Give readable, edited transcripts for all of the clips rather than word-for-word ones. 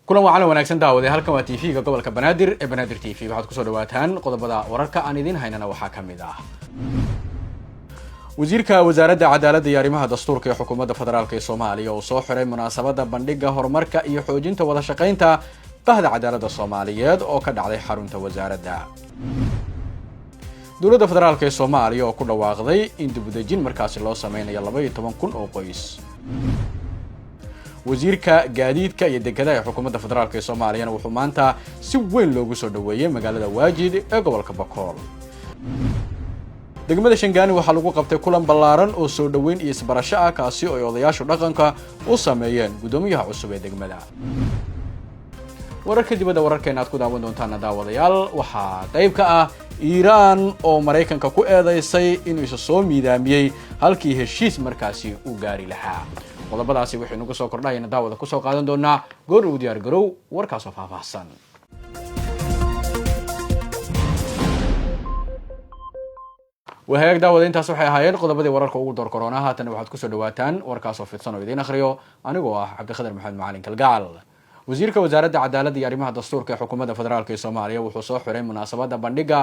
kulan wacan wanaagsan daawade halkan waa TV-ga gobolka Banaadir ee Banaadir TV waxaad ku soo dhawaataan qodobada wararka aan idin haynana waxaa kamid ah wasiirka wasaaradda cadaaladda iyo arrimaha dastuurka ee xukuumadda federaalka ee Soomaaliya oo soo xiray munaasabadda bandhigga horumarka iyo xoojinta wada shaqaynta bahda cadaaladda Soomaaliyeed oo ka dhacday xarunta wasaaradda dowladda federaalka ee Soomaaliya oo ku dhawaaqday in dib u dejin markaasi loo sameeyo 12,000 oo qoys wasiirka gaadiidka iyo dekedaha xukuumadda federaalka ee Soomaaliya wuxuu maanta si weyn loogu soo dhaweeyay magaalada Waajid ee gobolka Bakool degmada Shangaani waxa lagu qabtay kulan ballaaran oo soo dhaweyn iyo isbarasho ah kaasi oo odayaashu dhaqanka u sameeyeen gudoomiyaha cusub ee degmada wararka dibadda wararkeena aad ku daawan doontaan daawadayaal waxaa qayb ka ah Iiraan oo Mareykanka ku eedeysay inuu soo miidaamiyay halkii heshiis markaasi uu gaari lahaa qodobadaasi waxay nagu soo kordhayna daawada ku soo qaadan doonaa goor u diyaar garow warkaas oo faahfaahsan وهيك داود انت صحي هايين qodobadii wararka ugu door corona haatan waxaad ku soo dhawaataan warkaas oo fidsan oo idin akhriyo anigoo ah Cabdiqadir Maxamed Macalin Kalgacal wasiirka wasaaradda cadaaladda iyo arrimaha dastuurka ee xukuumadda federaalka ee Soomaaliya wuxuu soo xiray munaasabadda bandhigga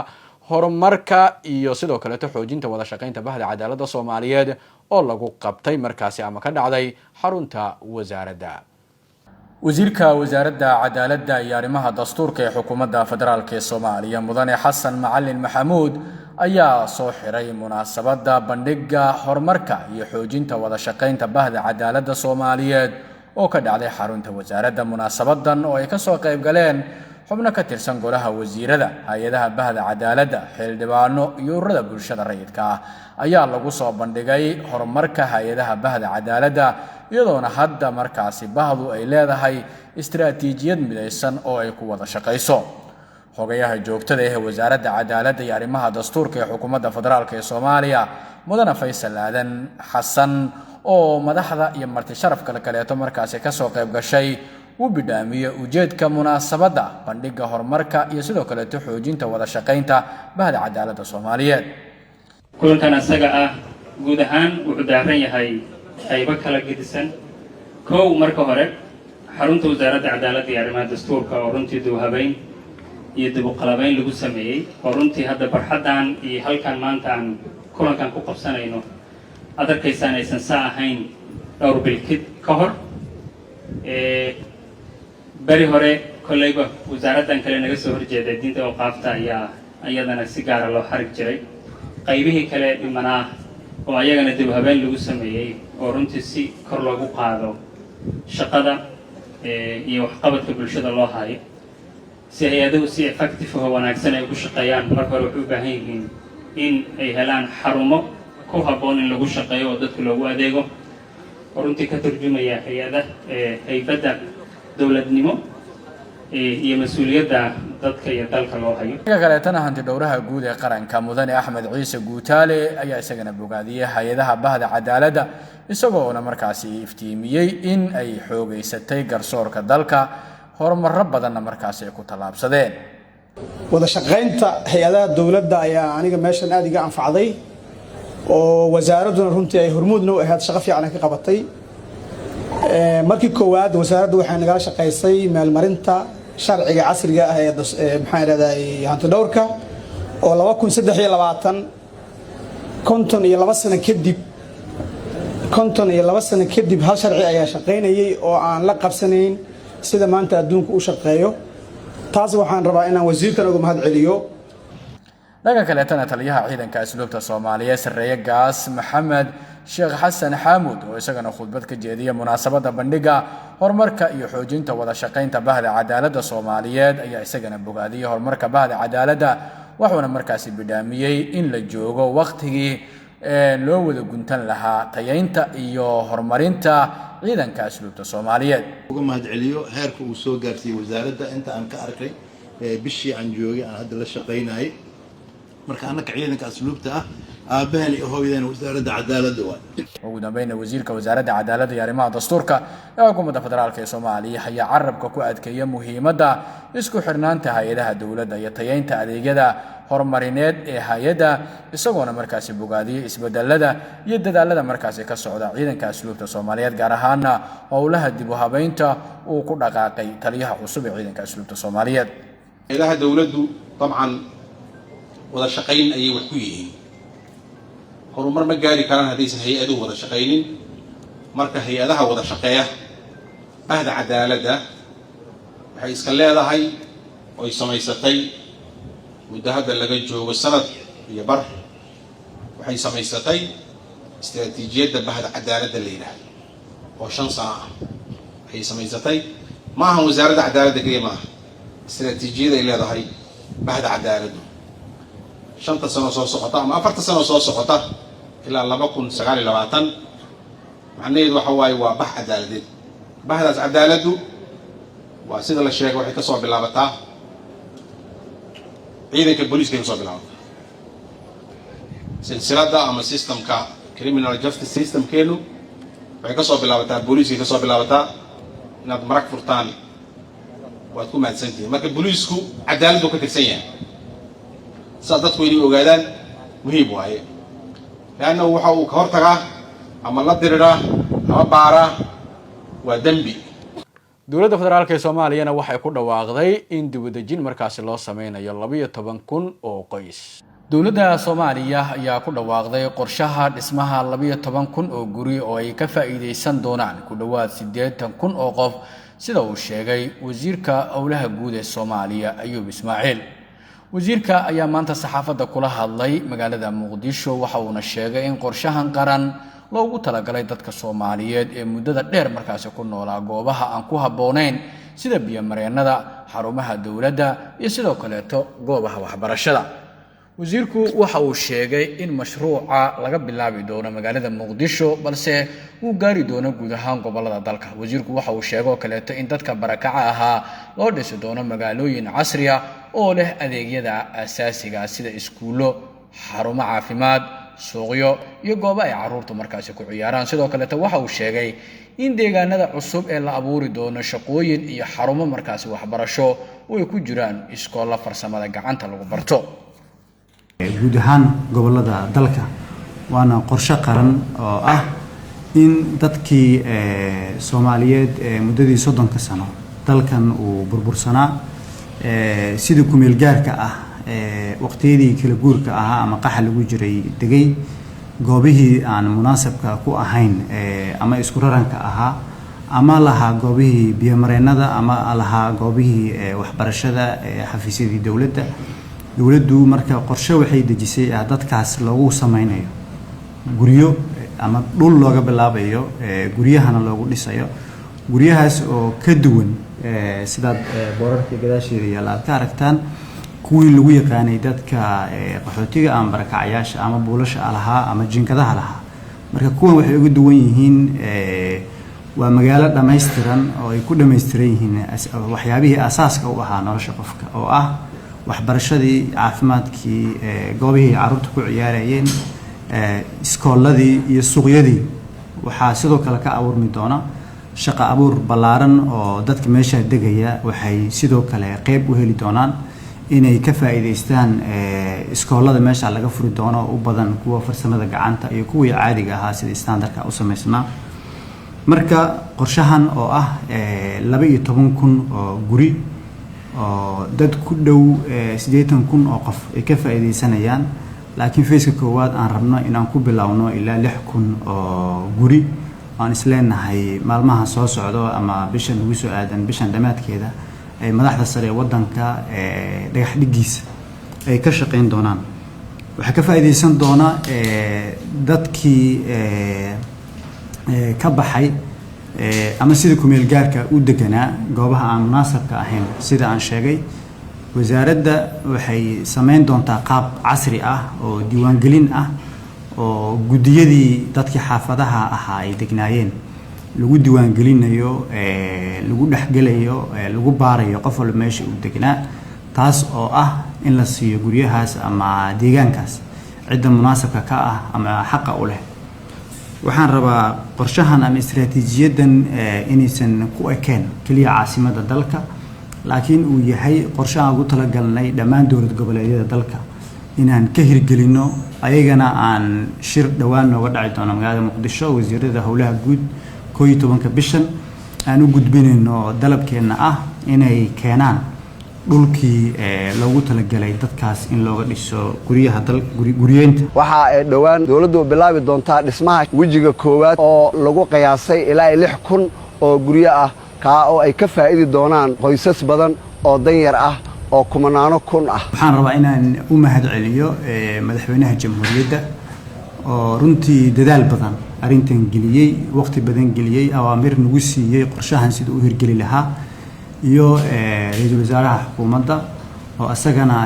horumarka iyo sidoo kale xoojinta wada shaqaynta bahda cadaaladda Soomaaliyeed oo lagu qabtay markaasi ama ka dhacday xarunta wasaaradda wasiirka wasaaradda cadaaladda iyo arrimaha dastuurka ee xukuumadda federaalka ee Soomaaliya mudane Xasan Macalin Maxamuud ayaa soo xiray munaasabadda bandhigga horumarka iyo xoojinta wada shaqaynta bahda cadaaladda Soomaaliyeed oo ka dhacday xarunta wasaaradda munaasabadan oo ay ka soo qayb galeen xubno ka tirsan golaha wasiirada hay'adaha bahda cadaaladda xildhibaano iyo ururada bulshada rayidka ah ayaa lagu soo bandhigay horumarka hay'adaha bahda cadaaladda iyadoona hadda markaasi bahdu ay leedahay istiraatiijiyad midaysan oo ay ku wada shaqayso xogayaha joogtada ee wasaaradda cadaaladda iyo arrimaha dastuurka ee xukuumadda federaalka ee Soomaaliya mudane Faysal Aadan Xasan oo madaxda iyo marti sharafka kaleeto markaasi ka soo qayb gashay uu bidhaamiyay ujeedka munaasabadda bandhigga horumarka iyo sidoo kale xoojinta wada shaqaynta bahda cadaaladda Soomaaliyeed kulankan asaga ah guud ahaan wuxuu daaran yahay qaybo kala gedisan koow marka hore xarunta wasaaradda cadaaladda iyo arrimaha dastuurka oo runtii dib u habeyn iyo dib u qalabayn lagu sameeyay oo runtii hadda barxadan iyo halkan maanta aan kulankan ku qabsanayno adarkaysaan aysan saa ahayn dhowr bilkid ka hor bari hore kollayba wasaaraddan kale naga soo horjeeday diinta oo qaafta ayaa iyadana si gaara loo xarig jiray qaybihii kale dhimanaa oo ayagana dib u habeyn lagu sameeyey oo runtii si kor loogu qaado shaqada iyo waxqabadka bulshada loo hayo si hay-aduhu si effective oo wanaagsan ay ugu shaqeeyaan marka hore waxay u baahan yihiin in ay helaan xarumo ku habboon in lagu shaqeeyo oo dadka loogu adeego oo runtii ka turjumaya haybadda dowladnimo iyo mas'uuliyadda dadka iyo dalka loo hayo kaleetana hanti dhowraha guud ee qaranka mudane Axmed Ciise Guutaale ayaa isagana bogaadiyay hay'adaha bahda cadaaladda isagoona markaasi iftiimiyay in ay xoogeysatay garsoorka dalka horumarro badanna markaasi ay ku talaabsadeen wada shaqaynta hay'adaha dawladda ayaa aniga meeshan aad iga anfacday oo wasaaraduna runtii ay hormuudna u ahayd shaqo fiican ka qabatay markii koowaad wasaaraddu waxay nagala shaqaysay meelmarinta sharciga casriga ah ee maxaan raadaay hanti dhowrka oo 2023 konton iyo laba sano kadib hal sharci ayaa shaqaynayay oo aan la qabsanayn sida maanta adduunku u shaqeeyo taas waxaan rabaa inaan wasiirkan uga mahad celiyo laga kaleetana taliyaha ciidanka asluubta Soomaaliyeed sareeya gaas Maxamed Sheekh Xasan Xamuud oo isagana khudbad ka jeediyay munaasabadda bandhigga horumarka iyo xoojinta wada shaqaynta bahda cadaaladda Soomaaliyeed ayaa isagana bogaadiyay horumarka bahda cadaaladda wuxuuna markaasi bidhaamiyay in la joogo waqtigii loo wada guntan lahaa tayeynta iyo horumarinta ciidanka asluubta Soomaaliyeed uga mahad celiyo heerka uu soo gaarsiiyay wasaaradda inta aan ka arkay bishii aan joogay aan hadda la shaqeynay marka anaka ciidanka asluubta ah aabahani hooyadana wasaaradda cadaaladda ugu dambeyn wasiirka wasaaradda cadaaladda iyo arrimaha dastuurka ee xukuumadda federaalka ee Soomaaliya ayaa carabka ku adkeeyay muhiimadda isku xirnaanta hay'adaha dawladda iyo tayeynta adeegyada horumarineed ee hay'adda isagoona markaasi bogaadiyay isbedelada iyo dadaalada markaasi ka socda ciidanka asluubta Soomaaliyeed gaar ahaan howlaha dib u habeynta uu ku dhaqaaqay taliyaha cusub ee ciidanka asluubta Soomaaliyeed. ilaha dawladdu طبعا wada shaqayn ayay wax ku yihiin horumar ma gaari karaan hadaysan hay'aduhu wada shaqaynin marka hay'adaha wada shaqeeya ahda cadaaladda waxay iska leedahay oo samaysatay muddo hadda laga joogo sanad iyo bar waxay samaysatay istiraatiijiyadda bahda cadaaladda la yiraahdo oo 5 sano ah waxay samaysatay maaha wasaaradda cadaaladda kaliya maaha istiraatiijiyada ay leedahay bahda cadaaladdu 5 sano soo socota ama 4 sano soo socota ilaa 2029 macnaheedu waxa waaye waa bah cadaaladeed bahdaas cadaaladdu waa sida la sheegay waxay ka soo bilaabataa ciidanka booliiska ka soo bilaabataa silsilada ama systemka criminal justice system keenu waxay ka soo bilaabataa booliiska ka soo bilaabataa inaad marag furtaan waad ku mahadsantihiin marka booliisku cadaaladdu ka tirsan yahay saa dadku inay ogaadaan muhiim waaye laanna waxa uu ka hortagaa ama la diriraa ama baaraa waa dambi. dowladda federaalka ee Soomaaliyana waxay ku dhawaaqday in dib u dejin markaasi loo sameynayo 12,000 oo qoys. dowladda Soomaaliya ayaa ku dhawaaqday qorshaha dhismaha 12,000 oo guri oo ay ka faa'iideysan doonaan ku dhawaad 80,000 oo qof sida uu sheegay wasiirka howlaha guud ee Soomaaliya Ayuub Ismaaciil. wasiirka ayaa maanta saxaafadda kula hadlay magaalada Muqdisho waxa uu sheegay in qorshahan qaran loogu talagalay dadka Soomaaliyeed ee muddada dheer markaasi ku noolaa goobaha aan ku habboonayn sida biyo-mareennada, xarumaha dawladda iyo sidoo kale goobaha waxbarashada. wasiirku waxa uu sheegay in mashruuca laga bilaabi doono magaalada Muqdisho balse uu gaari doono guud ahaan gobolada dalka. wasiirku waxa uu sheegay kaleeto in dadka barakaca ahaa loo dhisi doono magaalooyin casri ah oo leh adeegyada aasaasiga sida iskuulo, xarumo caafimaad, suuqyo iyo goobo ay carruurtu markaasi ku ciyaaraan. sidoo kale waxa uu sheegay in deegaanada cusub ee la abuuri doono shaqooyin iyo xarumo markaasi waxbarasho oo ay ku jiraan iskoola farsamada gacanta lagu barto. guud ahaan gobolada dalka waana qorshe qaran oo ah in dadkii Soomaaliyeed muddadii 30 sano dalkan uu burbursanaa sidii ku meel gaarka ah waqtiyadii kala guurka ahaa ama qaxa lagu jiray degay goobihii aan munaasabka ku ahayn ama isku raranka ahaa ama laha goobihii biyo-mareennada ama laha goobihii waxbarashada xafiisyadii dawladdu marka qorshe waxay dejisay dadkaas loogu sameynayo guryo ama dhul looga bilaabayo guryahana loogu dhisayo guryahaas oo ka duwan sida boorarka gadaasheeda yaala ka aragtaan kuwii lagu yaqaanay dadka qaxootiga ama barakacayaasha ama buulasha lahaa ama jinkadaha lahaa. marka kuwan waxay ugu duwan yihiin waa magaalo dhameystiran oo ay ku dhameystiran yihiin waxyaabihii asaaska u ahaa nolosha qofka oo ah waxbarashadii, caafimaadkii, goobihii carruurta ku ciyaarayeen, iskooladii iyo suuqyadii. waxaa sidoo kale ka abuurmi doona shaqo abuur ballaaran oo dadka meesha degaya waxay sidoo kale qayb u heli doonaan inay ka faa'iideystaan iskoolada meesha laga furi doono u badan kuwa farsamada gacanta iyo kuwii caadiga ahaa sida standardka u sameysnaa. marka qorshahan oo ah 12,000 oo guri oo dad ku dhow 80,000 oo qof ay ka faa'iideysanayaan laakiin feeska koowaad aan rabno inaan ku bilaawno ilaa 6,000 oo guri aan isleenahay maalmaha soo socdo ama bishan ugu soo aadan bishan dhamaadkeeda ay madaxda sare wadanka dhagax dhigiisa ay ka shaqeyn doonaan. waxa ka faa'iideysan doona dadkii ka baxay ama sida ku meel gaarka u deganaa goobaha aan munaasabka ahayn. sida aan sheegay wasaaradda waxay sameyn doontaa qaab casri ah oo diiwaan gelin ah oo gudiyadii dadkii xaafadaha ahaa ay degnaayeen lagu diiwaan gelinayo lagu dhaxgalayo lagu baarayo qof walba meesha uu degnaa taas oo ah in la siiyo guryahaas ama deegaankaas cidda munaasabka ka ah ama xaq u leh. waxaan rabaa qorshahan ama istiraatiijiyadan inaysan ku ekeen kaliya caasimada dalka laakiin uu yahay qorshaha ugu talagalnay dhammaan dowlad goboleedyada dalka inaan ka hirgelino ayagana aan shir dhawaan nooga dhaci doono magaalada muqdisho wasiirada howlaha guud 11 bishan aan u gudbinayno dalabkeena ah inay keenaan dhulkii loogu talagalay dadkaas in looga dhiso guryaha guriyeynta waxa ay dhawaan dawladdu bilaabi doontaa dhismaha wajiga koowaad oo lagu qiyaasay ilaa 6,000 oo guryo ah ka oo ay ka faa'iidi doonaan qoysas badan oo danyar ah oo kumanaano kun ah waxaan rabaa inaan u mahadceliyo madaxweynaha jamhuuriyadda oo runtii dadaal badan arintan geliyay waqti badan geliyay awaamir nagu siiyay qorshahan sida uu hirgeli lahaa iyo ra'iisul wasaaraha xukuumadda oo asagana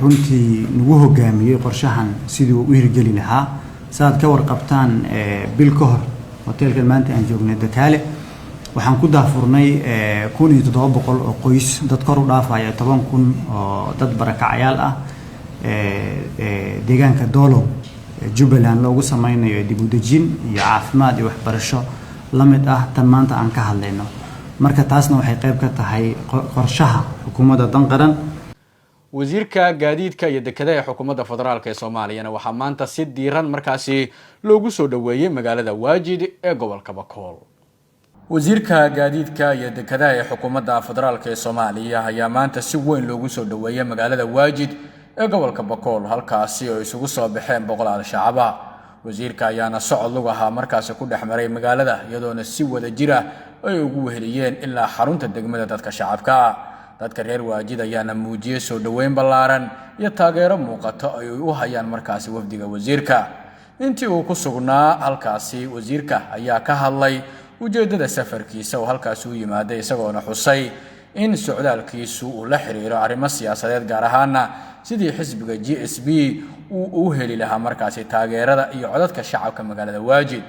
runtii nagu hogaamiyay qorshahan sidii uu hirgeli lahaa saad ka warqabtaan bil ka hor hoteelka maanta aan joognay Dakaale waxaan ku daafurnay 1700 oo qoys dad kor u dhaafaya 10,000 oo dad barakacayaal ah deegaanka Doolow Jubbaland loogu samaynayo dib u dejin iyo caafimaad iyo waxbarasho la mid ah tan maanta aan ka hadlayno marka taasna waxay qayb ka tahay qorshaha xukuumadda danqaran wasiirka gaadiidka iyo dekedaha xukuumadda federaalka ee Soomaaliya waxa maanta si diiran markaasi loogu soo dhaweeyay magaalada Waajid ee gobolka Bakool wasiirka gaadiidka iyo dekedaha ee xukuumadda federaalka ee Soomaaliya ayaa maanta si weyn loogu soo dhaweeyay magaalada Waajid ee gobolka Bakool halkaasi oo isugu soo baxeen boqolaal shacab ah wasiirka ayaana socod lug ahaa markaasi ku dhexmaray magaalada iyadoona si wada jir ah ay ugu weheliyeen ilaa xarunta degmada dadka shacabka ah dadka reer Waajid ayaana muujiyay soo dhaweyn ballaaran iyo taageero muuqato ay u hayaan markaasi wafdiga wasiirka intii uu ku sugnaa halkaasi wasiirka ayaa ka hadlay ujeedada safarkiisa oo halkaas uu yimaaday isagoona xusay in socdaalkiisu uu la xiriiro arrimo siyaasadeed gaar ahaan sidii xisbiga GSB uu heli lahaa markaasi taageerada iyo codadka shacabka magaalada Waajid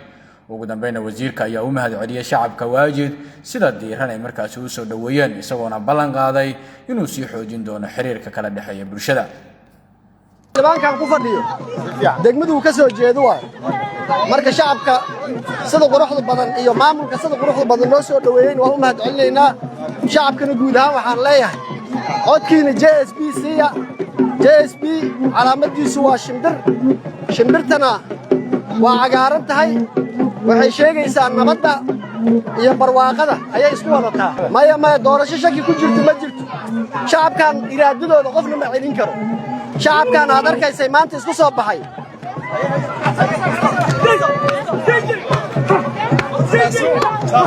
ugu dambeyn wasiirka ayaa u mahadceliyay shacabka Waajid sida diiran ay markaasi u soo dhaweeyeen isagoona ballan qaaday inuu sii xoojin doono xiriirka kala dhaxeeya bulshada deegaankan ku fadhiyo degmadu ka soo jeedo waa marka shacabka sida quruxda badan iyo maamulka sida quruxda badan loo soo dhaweeyeen waa u mahadcelinaynaa shacabkana guud ahaan waxaan leeyahay codkiina JSB calaamadiisu waa shimbirtana waa cagaaran tahay waxay sheegaysaa nabadda iyo barwaaqada ayay isku wadataa maya doorasho shaki ku jirto ma jirto shacabkan iraadadooda qofna ma celin karo shacabkan aad arkaysay maanta isku soo baxay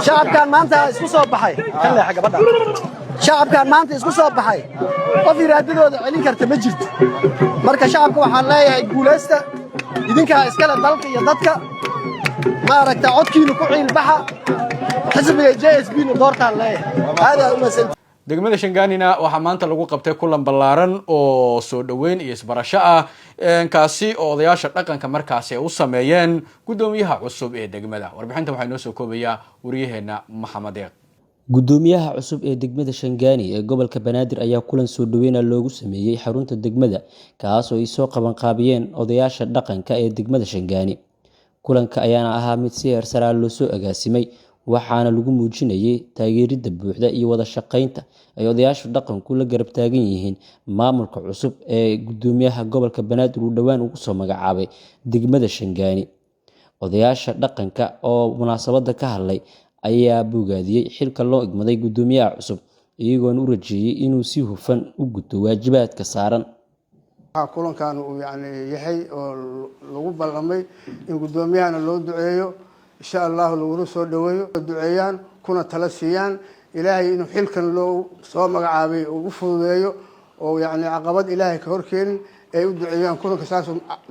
shacabkan maanta isku soo baxay shacabkan maanta isku soo baxay qof iraadadooda celin karta ma jirto marka shacabka waxaan leeyahay guulaysta idinka iskala dalka iyo dadka ma aragta codkiina ku ciil baxa xisbiga JSB na doortaan leeyahay aad u masan degmada Shangaanina waxa maanta lagu qabtay kulan ballaaran oo soo dhaweyn iyo isbarasho ah kaasi oo odayaasha dhaqanka markaasi u sameeyeen gudoomiyaha cusub ee degmada warbixinta waxa inoo soo koobayaa wariyaheena Maxamed Deeq gudoomiyaha cusub ee degmada Shangaani ee gobolka Banaadir ayaa kulan soo dhaweyn loogu sameeyay xarunta degmada kaas oo ay soo qaban qaabiyeen odayaasha dhaqanka ee degmada Shangaani kulanka ayaana ahaa mid si heer sare loo soo agaasimay waxaana lagu muujinayay taageerida buuxda iyo wada shaqeynta ay odayaasha dhaqanku la garab taagan yihiin maamulka cusub ee gudoomiyaha gobolka Banaadir uu dhawaan ugu soo magacaabay degmada Shangaani odayaasha dhaqanka oo munaasabada ka hadlay ayaa bogaadiyay xilka loo igmaday gudoomiyaha cusub iyagoon u rajeeyay inuu si hufan u guto waajibaadka saaran kulankan uu yahay oo lagu ballamay in gudoomiyahana loo duceeyo insha Allah lagu soo dhaweeyo duceeyaan kuna tala siiyaan ilaahay inuu xilkan loo soo magacaabay ugu fududeeyo oo caqabad ilaahay ka horkeenin ay u duceeyaan kulanka saas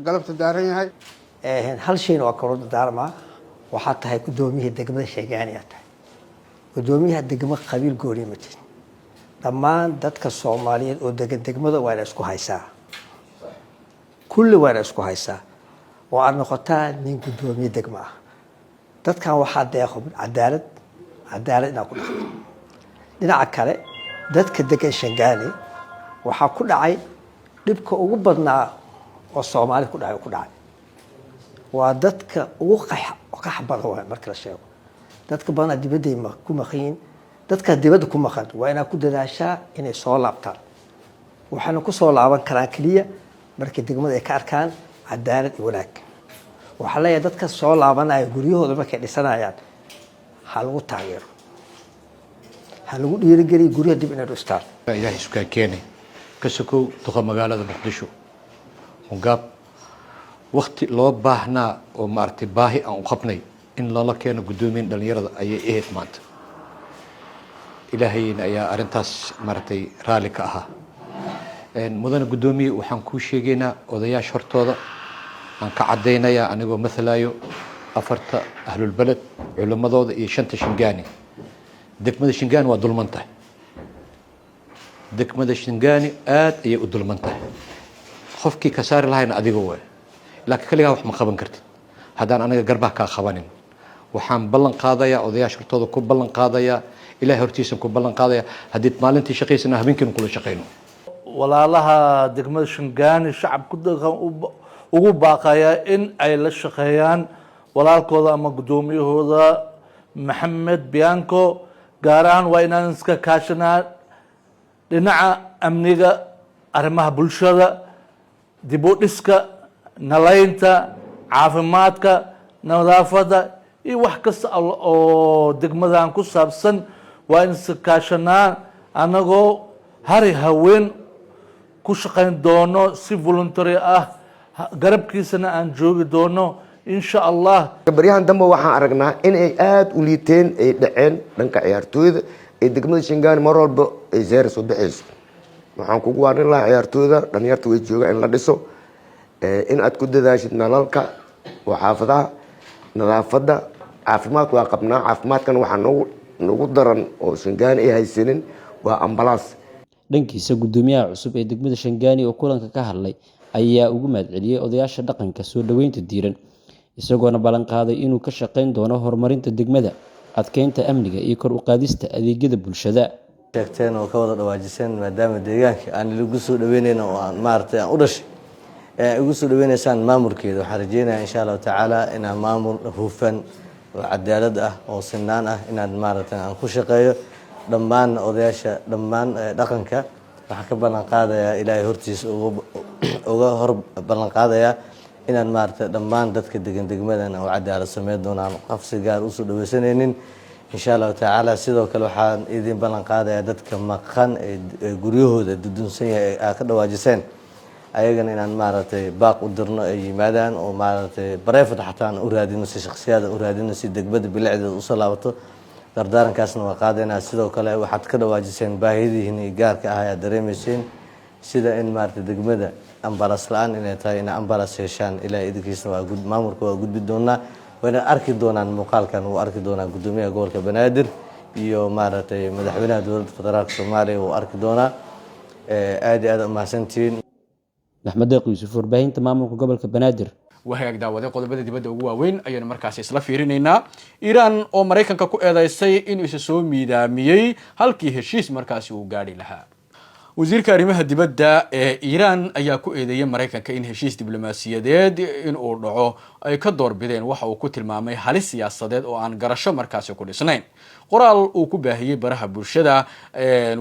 galabta daaran yahay hal shay oo kala daarma waxa tahay gudoomiyaha degmada Shangaani tahay gudoomiyaha degmada qabiil gooni ma jirin dhammaan dadka Soomaaliyeed oo degmada waa la isku haysaa kulli waa la isku haysaa oo aan noqotaa nin gudoomiye degma ah dadkan waxaa deeqo cadaalad ina ku dhaqmo dhinaca kale dadka degan Shangaani waxaa ku dhacay dhibka ugu badnaa oo Soomaali ku dhacay waa dadka ugu qax badan marka la sheego dadka badan dibadda ku maqan dadka dibadda ku maqan waa inay ku dadaashaa inay soo laabtaan waxaana ku soo laaban karaan kaliya markii degmada ay ka arkaan cadaalad iyo wanaag waxaa leeyahay dadka soo laabanaya guryahooda markay dhisanayaan ha lagu taageero ha lagu dhiirigeliyo guryaha dib inay dhistaan ilaahay isku keenay ka sokow duqa magaalada muqdisho hoggaab waqti loo baahnaa oo maartay baahi aan u qabnay in loola keeno guddoomiye dhalinyarada ayay ahayd maanta ilaahayna ayaa arintaas maartay raali ka ahaa mudane guddoomiye waxaan kuu sheegaynaa odayaasha hortooda aan ka cadaynayaa anigoo mathalaayo 4 ahlul balad culimadooda iyo 5 shingaani degmada shingaani waa dulman tahay degmada shingaani aad ayay u dulman tahay qofkii ka saari lahayna adiga way laakiin kaliya wax ma qaban kartid haddaan anaga garbaha ka qabanin waxaan ballan qaadayaa odayaasha hortooda ku ballan qaadayaa ilaahay hortiisa ku ballan qaadayaa haddii maalintii shaqaysana habeenkiina kula shaqayno walaalaha degmada shingaani shacabku ugu baaqaya in ay la shaqeeyaan walaalkooda ama guddoomiyahooda maxamed bianco gaar ahaan waa inaan iska kaashanaa dhinaca amniga arrimaha bulshada dib u dhiska nalaynta caafimaadka nadaafadda iyo wax kasta oo degmadan ku saabsan waa in iska kaashanaa anagoo hari haween ku shaqayn doono si voluntary ah garabkiisana aan joogi doono insha allah baryahan dambe waxaan aragnaa in ay aad u liiteen ay dhaceen dhanka ciyaartooyda ee degmada shingaani mar walba ay zeeris u bixayso waxaan kugu waarin lahaa ciyaartooyda dhalinyarta way joogaan in la dhiso in aad ku dadaashid nalalka oo xaafadaha nadaafadda caafimaadku waa qabnaa caafimaadkan waxaa nagu daran oo shingaani ay haysanin waa ambalaas dhankiisa guddoomiyaha cusub ee degmada shingaani oo kulanka ka hadlay ayaa ugu mahadceliyay odayaasha dhaqanka soo dhaweynta diiran isagoona ballan qaaday inuu ka shaqayn doono horumarinta degmada adkeynta amniga iyo kor u qaadista adeegyada bulshada sheegteen oo ka wada dhawaajiseen maadaama deegaanka aan lagu soo dhaweynayno oo aan maartay aan u dhashay ugu soo dhaweynaysaan maamulkeeda waxaan rajeynayaa insha Allah tacaala inaan maamul hufan oo cadaalad ah oo sinaan ah inaan maartay aan ku shaqeeyo dhammaan odayaasha dhammaan dhaqanka waxaan ka ballan qaadayaa ilaahay hortiisa uga hor ballan qaadayaa inaan maartay dhammaan dadka degan degmadan oo cadaalad sameyn doonaan qafsi gaar u soo dhaweysanaynin insha Allah tacaala sidoo kale waxaan idin ballan qaadayaa dadka maqan ee guryahooda dudunsan yahay ay ka dhawaajiseen ayagana inaan maartay baaq u dirno ay yimaadaan oo maartay bareefad xataa u raadino si shakhsiyaad u raadino si degmada bilicdeeda u salaabato dardaarankaasna waa qaadanaa sidoo kale waxaad ka dhawaajiseen baahidihiin gaarka ah ayaa dareemayseen sida in maartay degmada ambalaas la'aan inay tahay in ambalaas yeeshaan ilaa idinkiisna waa maamulka waa gudbi doonaa wayna arki doonaan muuqaalkan uu arki doonaa guddoomiyaha gobolka banaadir iyo maartay madaxweynaha dowladda federaalka Soomaaliya uu arki doonaa aad iyo aad u mahadsantiin maxmed qiisuf warbaahinta maamulka gobolka banaadir وهاك داودي qodobada dibadda ugu waaweyn ayaan markaas isla fiirinaynaa Iran oo Mareykanka ku eedeysay in uu soo miidaamiyay halkii heshiis markaas uu gaari lahaa wasiirka arrimaha dibadda ee Iran ayaa ku eedeeyay Mareykanka in heshiis diblomaasiyadeed in uu dhaco ay ka doorbideen waxa uu ku tilmaamay halis siyaasadeed oo aan garasho markaas ku dhisnayn qoraal uu ku baahiyay baraha bulshada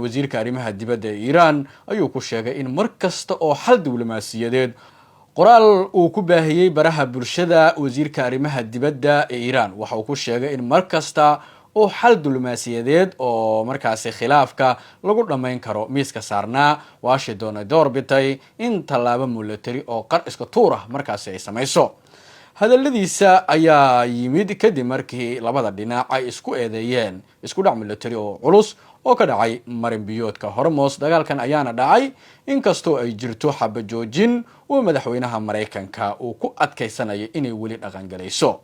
wasiirka arrimaha dibadda ee Iran ayuu ku sheegay in markasta oo xal diblomaasiyadeed qoraal uu ku baahiyay baraha bulshada wasiirka arrimaha dibadda ee Iran waxa uu ku sheegay in markasta oo xal diblomaasiyadeed oo markaas khilaafka lagu dhameyn karo miiska saarnaa Washington ay doorbitay in talaabo military oo qar iska tuur ah markaas ay samayso hadaladiisa ayaa yimid kadib markii labada dhinac ay isku eedeeyeen isku dhac military oo culus oo ka dhacay marin biyoodka Hormuz dagaalkan ayaana dhacay inkastoo ay jirto xabajoojin oo madaxweynaha Mareykanka uu ku adkeysanayay inay wali dhaqan galayso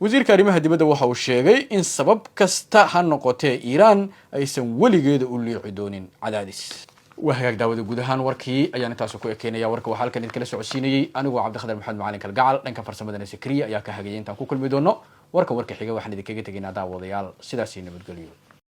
wasiirka arrimaha dibadda waxa uu sheegay in sabab kasta ha noqotee Iran aysan waligeeda u liici doonin cadaadis وهاك داود جودهان وركي أيان تاسو كو إكينيا ورك وحال كان يتكلم سعوديني أنا وعبد الخادر محمد معلن كالجعل لأن كفر سمدنا سكرية يا كهجين تاكو كل مدونة ورك حاجة واحد ذيك تجينا دعوة ضيال سداسين بتقوليو